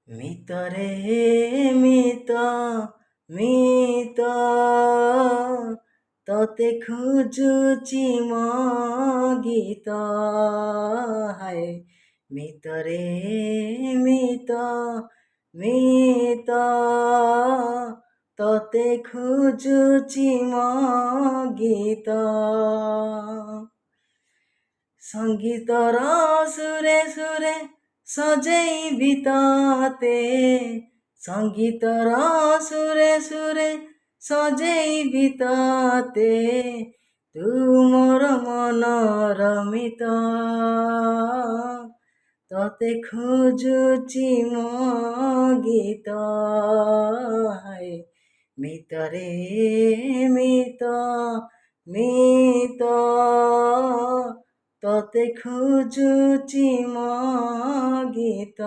মিতরে মিত মিত ততে খুঁজুচি ম গীত হায় মিতরে মিত মিত ততে খুঁজুচি ম গীত সঙ্গীতর সুরে সুরে সজেইবি ততে সঙ্গীতর সুরে সুরে সজেইবি ততে তুমর মনোরমিত ততে খুঁজুচি ম গীত হায় মিতরে মিত মিত ততে খুঁজুচি ম গীত।